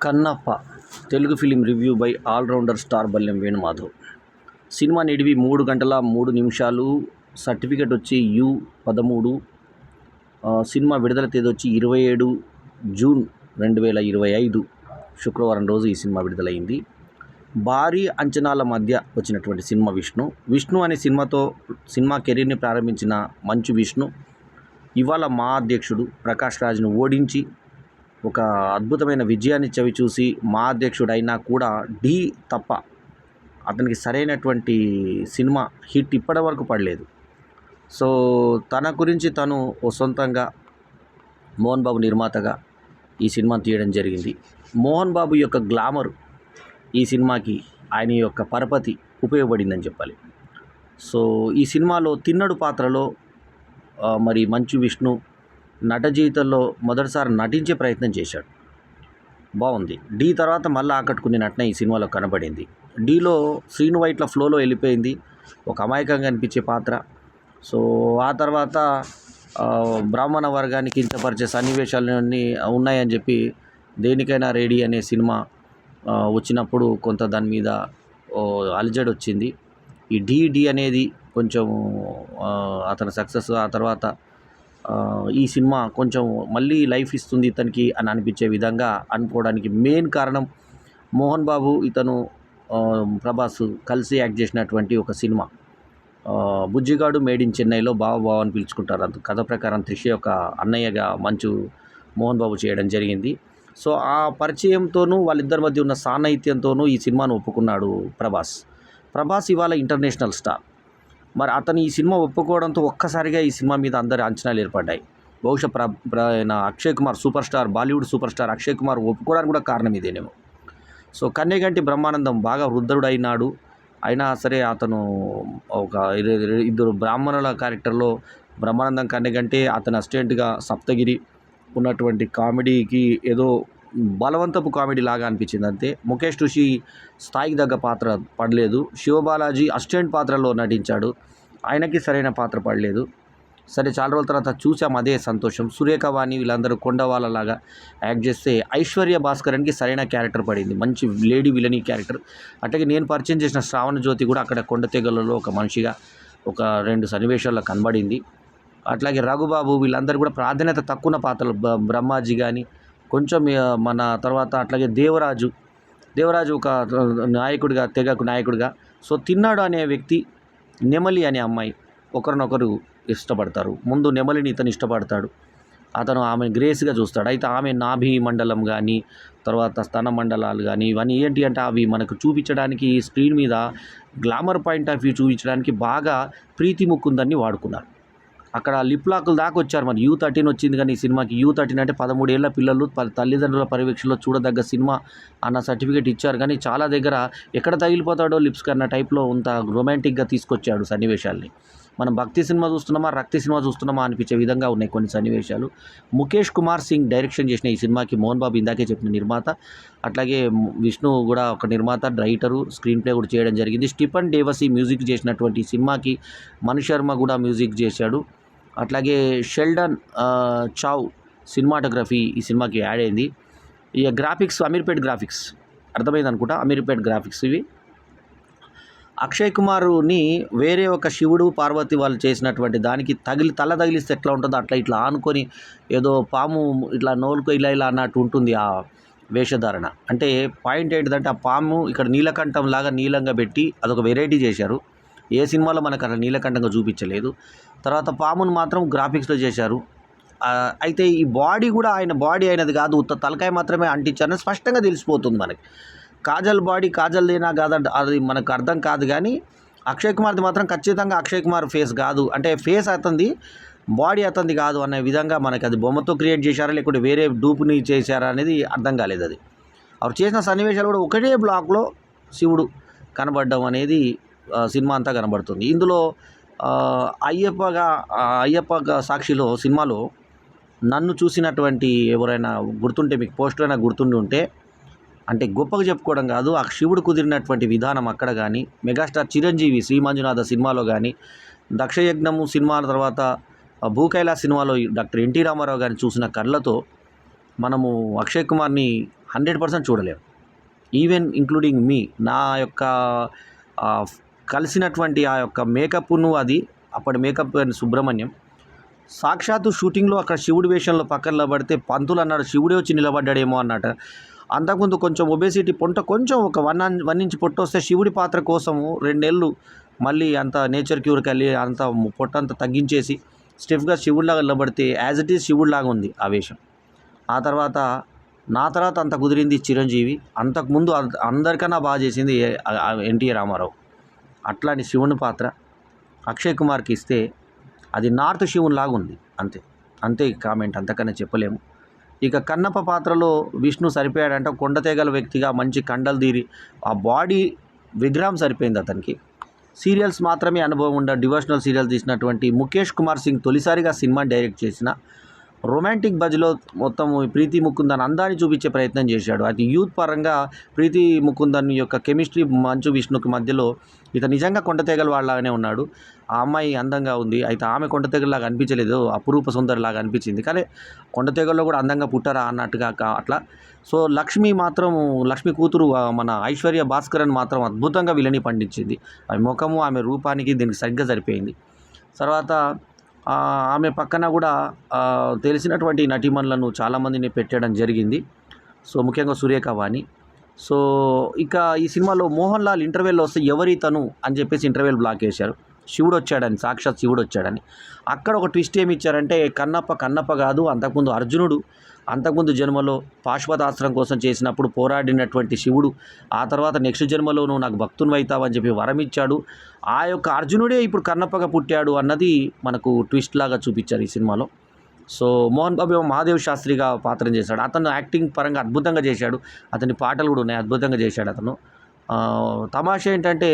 Kannappa Telugu film review by allrounder star Ballem Venumadhav. సినిమా నిడివి 3 గంటల 3 నిమిషాలు. సర్టిఫికెట్ వచ్చి U13. సినిమా విడుదల తేదీ వచ్చి 27 జూన్ 2025 శుక్రవారం రోజు ఈ సినిమా విడుదలైంది. భారీ అంచనాల మధ్య వచ్చినటువంటి సినిమా విష్ణు అనే సినిమా కెరీర్ని ప్రారంభించిన మంచు విష్ణు ఇవాళ మా అధ్యక్షుడు ప్రకాష్ రాజ్ను ఓడించి ఒక అద్భుతమైన విజయాన్ని చవిచూసి మా అధ్యక్షుడు అయినా కూడా ఢీ తప్ప అతనికి సరైనటువంటి సినిమా హిట్ ఇప్పటి వరకు పడలేదు. సో తన గురించి తను సొంతంగా మోహన్ బాబు నిర్మాతగా ఈ సినిమా తీయడం జరిగింది. మోహన్ బాబు యొక్క గ్లామర్ ఈ సినిమాకి, ఆయన యొక్క పరపతి ఉపయోగపడిందని చెప్పాలి. సో ఈ సినిమాలో తిన్నడు పాత్రలో మరి మంచు విష్ణు నట జీవితంలో మొదటిసారి నటించే ప్రయత్నం చేశాడు. బాగుంది. ఢీ తర్వాత మళ్ళీ ఆకట్టుకునే నటన ఈ సినిమాలో కనబడింది. ఢీలో శ్రీను వైట్ల ఫ్లోలో వెళ్ళిపోయింది, ఒక అమాయకంగా అనిపించే పాత్ర. సో ఆ తర్వాత బ్రాహ్మణ వర్గాన్ని కించపరిచే సన్నివేశాలన్నీ ఉన్నాయని చెప్పి దేనికైనా రెడీ అనే సినిమా వచ్చినప్పుడు కొంత దాని మీద అలజడి వచ్చింది. ఈ ఢీ అనేది కొంచెం అతని సక్సెస్, ఆ తర్వాత ఈ సినిమా కొంచెం మళ్ళీ లైఫ్ ఇస్తుంది ఇతనికి అని అనిపించే విధంగా అనుకోవడానికి మెయిన్ కారణం మోహన్ బాబు ఇతను ప్రభాస్ కలిసి యాక్ట్ చేసినటువంటి ఒక సినిమా బుజ్జిగాడు మేడ్ ఇన్ చెన్నైలో బావ అని పిలుచుకుంటారు. అంత కథ ప్రకారం త్రిష యొక్క అన్నయ్యగా మంచు మోహన్ బాబు చేయడం జరిగింది. సో ఆ పరిచయంతోనూ వాళ్ళిద్దరి మధ్య ఉన్న సాన్నిహిత్యంతోనూ ఈ సినిమాను ఒప్పుకున్నాడు ప్రభాస్ ఇవాళ ఇంటర్నేషనల్ స్టార్. మరి అతను ఈ సినిమా ఒప్పుకోవడంతో ఒక్కసారిగా ఈ సినిమా మీద అందరి అంచనాలు ఏర్పడ్డాయి. బహుశా అక్షయ్ కుమార్ బాలీవుడ్ సూపర్ స్టార్ అక్షయ్ కుమార్ ఒప్పుకోవడానికి కూడా కారణం ఇదేనేమో. సో కన్నెగంటి బ్రహ్మానందం బాగా వృద్ధుడైనాడు, అయినా సరే అతను ఒక 2 బ్రాహ్మణుల క్యారెక్టర్లో బ్రహ్మానందం కన్నెగంటే అతని అసిస్టెంట్గా సప్తగిరి ఉన్నటువంటి కామెడీకి ఏదో బలవంతపు కామెడీ లాగా అనిపించింది అంతే. ముఖేష్ ఋషి స్థాయికి తగ్గ పాత్ర పడలేదు. శివబాలాజీ అసిస్టెంట్ పాత్రలో నటించాడు, ఆయనకి సరైన పాత్ర పడలేదు. సరే, చాలా రోజుల తర్వాత చూసాం, అదే సంతోషం. సురేఖ వాణి వీళ్ళందరూ కొండవాళ్ళలాగా యాక్ట్ చేస్తే ఐశ్వర్య భాస్కరన్కి సరైన క్యారెక్టర్ పడింది, మంచి లేడీ విలనీ క్యారెక్టర్. అట్లాగే నేను పరిచయం చేసిన శ్రావణ జ్యోతి కూడా అక్కడ కొండతెగలలో ఒక మనిషిగా ఒక 2 సన్నివేశాల్లో కనబడింది. అట్లాగే రఘుబాబు వీళ్ళందరూ కూడా ప్రాధాన్యత తక్కువ పాత్రలు, బ్రహ్మాజీ కానీ కొంచెం మన తర్వాత అట్లాగే దేవరాజు ఒక నాయకుడిగా, తెగకు నాయకుడిగా. సో తిన్నాడు అనే వ్యక్తి, నెమలి అనే అమ్మాయి ఒకరినొకరు ఇష్టపడతారు. ముందు నెమలిని ఇతను ఇష్టపడతాడు, అతను ఆమెను గ్రేస్గా చూస్తాడు. అయితే ఆమె నాభి మండలం కానీ తర్వాత స్తన మండలాలు కానీ ఇవన్నీ ఏంటి అంటే అవి మనకు చూపించడానికి స్క్రీన్ మీద గ్లామర్ పాయింట్ ఆఫ్ వ్యూ చూపించడానికి బాగా ప్రీతి ముకుందన్ని వాడుకున్నారు. అక్కడ లిప్ లాక్లు దాకా వచ్చారు. మరి U13 వచ్చింది, కానీ ఈ సినిమాకి U13 అంటే 13 ఏళ్ల పిల్లలు తల్లిదండ్రుల పర్యవేక్షణలో చూడదగ్గ సినిమా అన్న సర్టిఫికేట్ ఇచ్చారు. కానీ చాలా దగ్గర ఎక్కడ తగిలిపోతాడో లిప్స్ కన్న టైప్లో అంత రొమాంటిక్గా తీసుకొచ్చాడు సన్నివేశాల్ని. మనం భక్తి సినిమా చూస్తున్నామా, రక్తి సినిమా చూస్తున్నామా అనిపించే విధంగా ఉన్నాయి కొన్ని సన్నివేశాలు. ముఖేష్ కుమార్ సింగ్ డైరెక్షన్ చేసిన ఈ సినిమాకి మోహన్ బాబు ఇందాకే చెప్పిన నిర్మాత, అట్లాగే విష్ణు కూడా ఒక నిర్మాత, రైటరు, స్క్రీన్ ప్లే కూడా చేయడం జరిగింది. స్టీఫెన్ డేవసీ మ్యూజిక్ చేసినటువంటి ఈ సినిమాకి మను శర్మ కూడా మ్యూజిక్ చేశాడు. అట్లాగే షెల్డన్ చావ్ సినిమాటోగ్రఫీ ఈ సినిమాకి యాడ్ అయింది. ఇక గ్రాఫిక్స్ అమీర్పేట్ గ్రాఫిక్స్, అర్థమైంది అనుకుంటా, అమీర్పేట్ గ్రాఫిక్స్ ఇవి. అక్షయ్ కుమార్ని వేరే ఒక శివుడు పార్వతి వాళ్ళు చేసినటువంటి దానికి తల తగిలిస్తే ఎట్లా ఉంటుందో అట్లా ఇట్లా ఆనుకొని ఏదో పాము ఇట్లా నోలుకో ఇలా అన్నట్టు ఉంటుంది ఆ వేషధారణ. అంటే పాయింట్ ఏంటిదంటే ఆ పాము ఇక్కడ నీలకంఠం లాగా నీలంగా పెట్టి అదొక వెరైటీ చేశారు. ఏ సినిమాలో మనకు అలా నీలకంఠంగా చూపించలేదు. తర్వాత పామును మాత్రం గ్రాఫిక్స్లో చేశారు. అయితే ఈ బాడీ కూడా ఆయన బాడీ అయినది కాదు, ఉత్త తలకాయ మాత్రమే అంటించారని స్పష్టంగా తెలిసిపోతుంది మనకి. కాజల్ బాడీ కాజల్దేనా కాదా అది మనకు అర్థం కాదు, కానీ అక్షయ్ కుమార్ది మాత్రం ఖచ్చితంగా అక్షయ్ కుమార్ ఫేస్ కాదు, అంటే ఫేస్ అతనిది, బాడీ అతనిది కాదు అనే విధంగా మనకి అది బొమ్మతో క్రియేట్ చేశారా లేకుంటే వేరే డూపుని చేశారా అనేది అర్థం కాలేదు. అది அவர் చేసిన సన్నివేశాలు కూడా ఒకటే బ్లాక్లో శివుడు కనబడడం అనేది సినిమా అంతా కనబడుతుంది. ఇందులో అయ్యప్ప సాక్షిలో సినిమాలో నన్ను చూసినటువంటి ఎవరైనా గుర్తుంటే, మీకు పోస్టర్ అయినా గుర్తుండి ఉంటే, అంటే గొప్పగా చెప్పుకోవడం కాదు, ఆ శివుడు కుదిరినటువంటి విధానం అక్కడ కానీ, మెగాస్టార్ చిరంజీవి శ్రీ మంజునాథ సినిమాలో కానీ, దక్షయజ్ఞము సినిమాల తర్వాత భూకైలాస్ సినిమాలో డాక్టర్ ఎన్టీ రామారావు గారిని చూసిన కళ్ళతో మనము అక్షయ్ కుమార్ని 100% చూడలేము. ఈవెన్ ఇంక్లూడింగ్ మీ నా యొక్క కలిసినటువంటి ఆ యొక్క మేకప్ను అది అప్పటి మేకప్ సుబ్రహ్మణ్యం సాక్షాత్తు షూటింగ్లో అక్కడ శివుడి వేషంలో పక్కన నిలబడితే పంతులు అన్నాడు శివుడే వచ్చి నిలబడ్డాడేమో అన్నట్టు. అంతకుముందు కొంచెం ఒబేసిటీ పొట్ట కొంచెం ఒక 1 ఇంచ్ పొట్ట వస్తే శివుడి పాత్ర కోసము 2 నెలలు మళ్ళీ అంత నేచర్ క్యూర్కి వెళ్ళి అంత పొట్టంతా తగ్గించేసి స్టిఫ్గా శివుడిలాగా నిలబడితే యాజ్ ఇట్ ఈజ్ శివుడిలాగా ఉంది ఆ వేషం. ఆ తర్వాత నా తర్వాత అంత కుదిరింది చిరంజీవి. అంతకుముందు అందరికన్నా బాగా చేసింది ఎన్టీ రామారావు. అట్లాంటి శివుని పాత్ర అక్షయ్ కుమార్కి ఇస్తే అది నార్త్ శివునిలాగా ఉంది. అంతే అంతే కామెంట్, అంతకన్నా చెప్పలేము. ఇక కన్నప్ప పాత్రలో విష్ణు సరిపోయాడంటే కొండతేగల వ్యక్తిగా మంచి కండలు తీరి ఆ బాడీ విగ్రహం సరిపోయింది అతనికి. సీరియల్స్ మాత్రమే అనుభవం ఉండ డివోషనల్ సీరియల్ తీసినటువంటి ముఖేష్ కుమార్ సింగ్ తొలిసారిగా సినిమాని డైరెక్ట్ చేసిన రొమాంటిక్ బజ్లో మొత్తం ప్రీతి ముకుందన్ అందాన్ని చూపించే ప్రయత్నం చేశాడు. అది యూత్ పరంగా ప్రీతి ముకుందన్ యొక్క కెమిస్ట్రీ మంచు విష్ణుకి మధ్యలో ఇతను నిజంగా కొండతెగల వాళ్ళలాగానే ఉన్నాడు. ఆ అమ్మాయి అందంగా ఉంది, అయితే ఆమె కొండతెగలాగా అనిపించలేదు, అపురూప సుందరిలాగా అనిపించింది. కానీ కొండతెగల్లో కూడా అందంగా పుట్టారా అన్నట్టుగా అట్లా. సో లక్ష్మి కూతురు మన ఐశ్వర్య భాస్కరన్ మాత్రం అద్భుతంగా విలని పండించింది. ఆమె ముఖము ఆమె రూపానికి దీనికి సరిగ్గా సరిపోయింది. తర్వాత ఆమె పక్కన కూడా తెలిసినటువంటి నటీమణులను చాలామందిని పెట్టడం జరిగింది. సో ముఖ్యంగా సురేఖ వాణి. సో ఇక ఈ సినిమాలో మోహన్ లాల్ ఇంటర్వెల్లో వస్తే ఎవరి తను అని చెప్పేసి ఇంటర్వెల్ బ్లాక్ చేశారు. శివుడు వచ్చాడని, సాక్షాత్ శివుడు వచ్చాడని. అక్కడ ఒక ట్విస్ట్ ఏమి ఇచ్చారంటే కన్నప్ప కాదు, అంతకుముందు అర్జునుడు అంతకుముందు జన్మలో పాశుపతాస్త్రం కోసం చేసినప్పుడు పోరాడినటువంటి శివుడు ఆ తర్వాత నెక్స్ట్ జన్మలో నువ్వు నాకు భక్తుని అవుతావని చెప్పి వరం ఇచ్చాడు. ఆ యొక్క అర్జునుడే ఇప్పుడు కన్నప్పగా పుట్టాడు అన్నది మనకు ట్విస్ట్ లాగా చూపించారు ఈ సినిమాలో. సో మోహన్ బాబు మహాదేవ్ శాస్త్రిగా పాత్ర చేశాడు. అతను యాక్టింగ్ పరంగా అద్భుతంగా చేశాడు. అతని పాటలు కూడా ఉన్నాయి, అద్భుతంగా చేశాడు అతను. తమాషా ఏంటంటే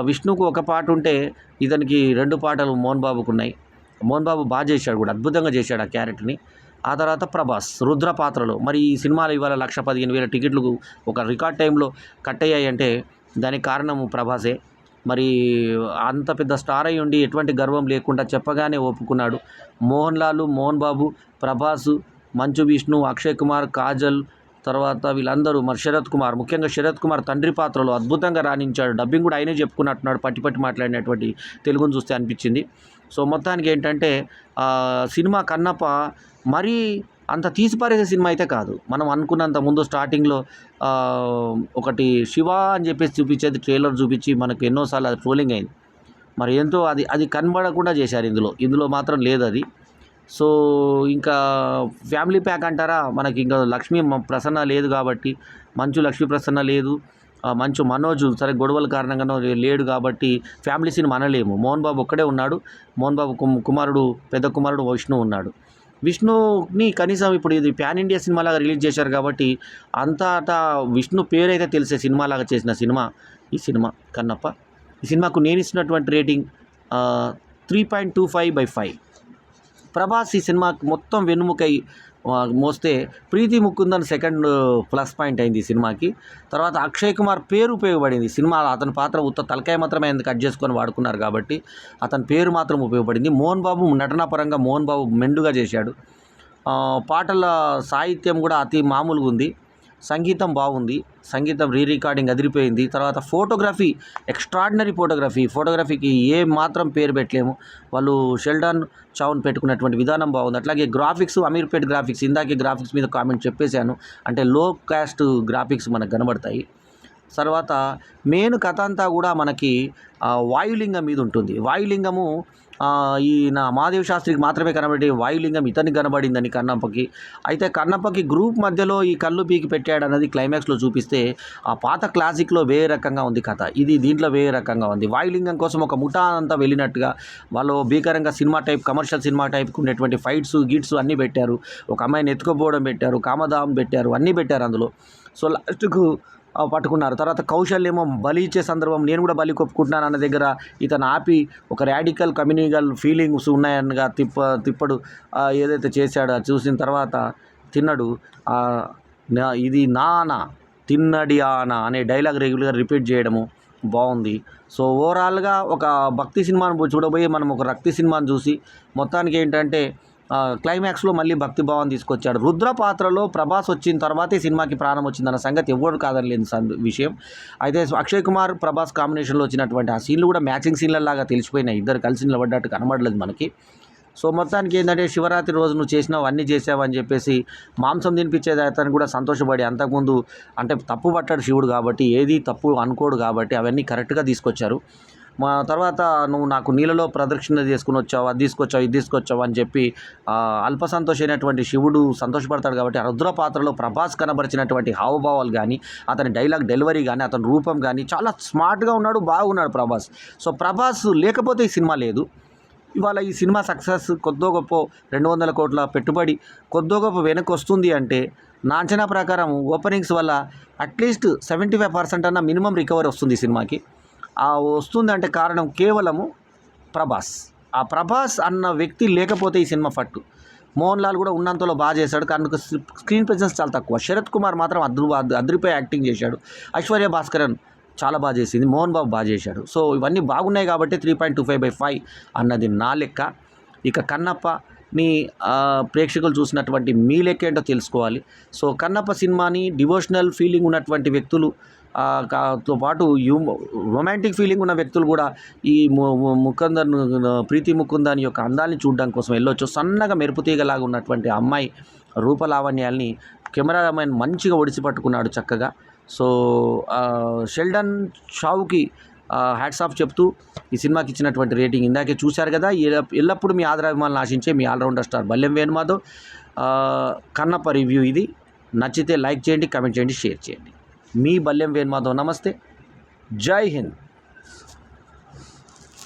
విష్ణుకు ఒక పాట ఉంటే ఇతనికి 2 పాటలు మోహన్ బాబుకు ఉన్నాయి. మోహన్ బాబు బాగా చేశాడు కూడా, అద్భుతంగా చేశాడు ఆ క్యారెక్టర్ని. ఆ తర్వాత ప్రభాస్ రుద్ర పాత్రలో. మరి ఈ సినిమాలో ఇవాళ 1,15,000 టికెట్లు ఒక రికార్డ్ టైంలో కట్ అయ్యాయంటే దానికి కారణం ప్రభాసే. మరి అంత పెద్ద స్టార్ అయి ఉండి ఎటువంటి గర్వం లేకుండా చెప్పగానే ఒప్పుకున్నాడు. మోహన్ బాబు, ప్రభాసు, మంచు విష్ణు, అక్షయ్ కుమార్, కాజల్, తర్వాత వీళ్ళందరూ మరి ముఖ్యంగా శరత్ కుమార్ తండ్రి పాత్రలో అద్భుతంగా రాణించాడు. డబ్బింగ్ కూడా ఆయనే చెప్పుకున్నట్టున్నాడు, పట్టి మాట్లాడినటువంటి తెలుగును చూస్తే అనిపించింది. సో మొత్తానికి ఏంటంటే సినిమా కన్నప్ప మరీ అంత తీసిపారేసే సినిమా అయితే కాదు. మనం అనుకున్నంత ముందు స్టార్టింగ్లో ఒకటి శివ అని చెప్పేసి చూపించేది ట్రైలర్ చూపించి మనకు ఎన్నోసార్లు అది ట్రోలింగ్ అయింది. మరి ఎంతో అది కనబడకుండా చేశారు ఇందులో మాత్రం లేదు అది. సో ఇంకా ఫ్యామిలీ ప్యాక్ అంటారా, మనకి ఇంకా లక్ష్మీ ప్రసన్న లేదు కాబట్టి, లక్ష్మీ ప్రసన్న లేదు, మంచు మనోజు సరే గొడవల కారణంగా లేడు కాబట్టి ఫ్యామిలీ సినిమా అనలేము. మోహన్ బాబు ఒక్కడే ఉన్నాడు. మోహన్ బాబు పెద్ద కుమారుడు విష్ణు ఉన్నాడు. విష్ణుని కనీసం ఇప్పుడు ఇది ప్యాన్ ఇండియా సినిమాలాగా రిలీజ్ చేశారు కాబట్టి అంతటా విష్ణు పేరైతే తెలిసే సినిమాలాగా చేసిన సినిమా ఈ సినిమా కన్నప్ప. ఈ సినిమాకు నేను ఇచ్చినటువంటి రేటింగ్ 3.25/5. ప్రభాస్ ఈ సినిమాకి మొత్తం వెన్నుముకై మోస్తే ప్రీతి ముకుందన్ సెకండ్ ప్లస్ పాయింట్ అయింది ఈ సినిమాకి. తర్వాత అక్షయ్ కుమార్ పేరు ఉపయోగపడింది సినిమా. అతని పాత్ర తలకాయ మాత్రమే కట్ చేసుకొని వాడుకున్నారు కాబట్టి అతని పేరు మాత్రం ఉపయోగపడింది. మోహన్ బాబు నటనా పరంగా మెండుగా చేశాడు. పాటల సాహిత్యం కూడా అతి మామూలుగా ఉంది. సంగీతం బాగుంది, సంగీతం రికార్డింగ్ అదిరిపోయింది. తర్వాత ఫోటోగ్రఫీ ఎక్స్ట్రాడినరీ ఫోటోగ్రఫీకి ఏ మాత్రం పేరు పెట్టలేము. వాళ్ళు షెల్డన్ చౌన్ పెట్టుకున్నటువంటి విధానం బాగుంది. అట్లాగే గ్రాఫిక్స్ అమీర్పేట్ గ్రాఫిక్స్, ఇందాకే గ్రాఫిక్స్ మీద కామెంట్ చెప్పేశాను, అంటే లో కాస్ట్ గ్రాఫిక్స్ మనకు కనబడతాయి. తర్వాత మెయిన్ కథ అంతా కూడా మనకి వాయులింగం మీద ఉంటుంది. వాయులింగము ఈయన మహాదేవ్ శాస్త్రికి మాత్రమే కనబడే వాయులింగం ఇతనికి కనబడిందని కన్నప్పకి. అయితే కన్నప్పకి గ్రూప్ మధ్యలో ఈ కళ్ళు పీకి పెట్టాడన్నది క్లైమాక్స్లో చూపిస్తే ఆ పాత క్లాసిక్లో వేరే రకంగా ఉంది కథ, దీంట్లో వేరే రకంగా ఉంది. వాయులింగం కోసం ఒక ముఠా అంతా వెళ్ళినట్టుగా వాళ్ళు భీకరంగా కమర్షియల్ సినిమా టైప్కి ఉండేటువంటి ఫైట్స్ గిట్స్ అన్నీ పెట్టారు. ఒక అమ్మాయిని ఎత్తుకోపోవడం పెట్టారు, కామదాం పెట్టారు, అన్నీ పెట్టారు అందులో. సో లాస్ట్కు పట్టుకున్నారు. తర్వాత కౌశల్ ఏమో బలి ఇచ్చే సందర్భం, నేను కూడా బలి కొప్పుకుంటున్నాను అన్న దగ్గర ఇతను ఆపి ఒక రాడికల్ కమ్యూనికల్ ఫీలింగ్స్ ఉన్నాయనగా తిప్పడు ఏదైతే చేశాడో చూసిన తర్వాత తిన్నడు ఇది నానా తిన్నడి ఆనా అనే డైలాగ్ రెగ్యులర్గా రిపీట్ చేయడము బాగుంది. సో ఓవరాల్గా ఒక భక్తి సినిమాను చూడబోయి మనం ఒక రక్తి సినిమాను చూసి మొత్తానికి ఏంటంటే క్లైమాక్స్లో మళ్ళీ భక్తిభావం తీసుకొచ్చాడు. రుద్ర పాత్రలో ప్రభాస్ వచ్చిన తర్వాతే సినిమాకి ప్రాణం వచ్చిందన్న సంగతి ఎవరు కాదనలేని విషయం. అయితే అక్షయ్ కుమార్ ప్రభాస్ కాంబినేషన్లో వచ్చినటువంటి ఆ సీన్లు కూడా మ్యాచింగ్ సీన్లలాగా తెలిసిపోయినాయి. ఇద్దరు కలిసి నిలబడ్డట్టు కనబడలేదు మనకి. సో మొత్తానికి ఏంటంటే శివరాత్రి రోజు నువ్వు చేసినావు అన్నీ చేసావని చెప్పేసి మాంసం తినిపించేది అతను కూడా సంతోషపడి, అంతకుముందు అంటే తప్పు పట్టాడు శివుడు కాబట్టి, ఏది తప్పు అనుకోడు కాబట్టి అవన్నీ కరెక్ట్గా తీసుకొచ్చారు. మా తర్వాత నువ్వు నాకు నీళ్ళలో ప్రదక్షిణ చేసుకుని వచ్చావు, అది తీసుకొచ్చావు, ఇది తీసుకొచ్చావు అని చెప్పి అల్ప సంతోషమైనటువంటి శివుడు సంతోషపడతాడు కాబట్టి ఆ రుద్ర పాత్రలో ప్రభాస్ కనబరిచినటువంటి హావభావాలు కానీ, అతని డైలాగ్ డెలివరీ కానీ, అతని రూపం కానీ చాలా స్మార్ట్గా ఉన్నాడు, బాగున్నాడు ప్రభాస్. సో ప్రభాస్ లేకపోతే ఈ సినిమా లేదు. ఇవాళ ఈ సినిమా సక్సెస్ కొద్దో గొప్ప 200 కోట్ల పెట్టుబడి కొద్దో గొప్ప వెనక్కి వస్తుంది అంటే నా అంచనా ప్రకారం ఓపెనింగ్స్ వల్ల అట్లీస్ట్ 75% అన్న మినిమం రికవరీ వస్తుంది ఈ సినిమాకి. ఆ వస్తుందంటే కారణం కేవలము ప్రభాస్. ఆ ప్రభాస్ అన్న వ్యక్తి లేకపోతే ఈ సినిమా ఫట్టు. మోహన్ లాల్ కూడా ఉన్నంతలో బాగా చేశాడు, కానీ స్క్రీన్ ప్రెజెన్స్ చాలా తక్కువ. శరత్ కుమార్ మాత్రం అదిరిపోయి యాక్టింగ్ చేశాడు. ఐశ్వర్య భాస్కరన్ చాలా బాగా చేసింది, మోహన్ బాబు బాగా చేశాడు. సో ఇవన్నీ బాగున్నాయి కాబట్టి 3.25/5 అన్నది నా లెక్క. ఇక కన్నప్పని ప్రేక్షకులు చూసినటువంటి మీ లెక్క ఏంటో తెలుసుకోవాలి. సో కన్నప్ప సినిమాని డివోషనల్ ఫీలింగ్ ఉన్నటువంటి వ్యక్తులు తో పాటు రొమాంటిక్ ఫీలింగ్ ఉన్న వ్యక్తులు కూడా ఈ ప్రీతి ముకుందన్ యొక్క అందాన్ని చూడడం కోసం వెళ్ళొచ్చు. సన్నగా మెరుపు తీగలాగా ఉన్నటువంటి అమ్మాయి రూపలావణ్యాల్ని కెమెరామెన్ మంచిగా ఒడిసి పట్టుకున్నాడు చక్కగా. సో షెల్డన్ షావుకి హ్యాట్స్ ఆఫ్ చెప్తూ ఈ సినిమాకి ఇచ్చినటువంటి రేటింగ్ ఇందాకే చూశారు కదా. ఎల్లప్పుడూ మీ ఆదరాభిమానులు ఆశించే మీ allrounder star Ballem Venumadhav Kannappa review ఇది. నచ్చితే లైక్ చేయండి, కామెంట్ చేయండి, షేర్ చేయండి. మీ బల్లెం వేణుమాధవ్. నమస్తే, జై హింద్.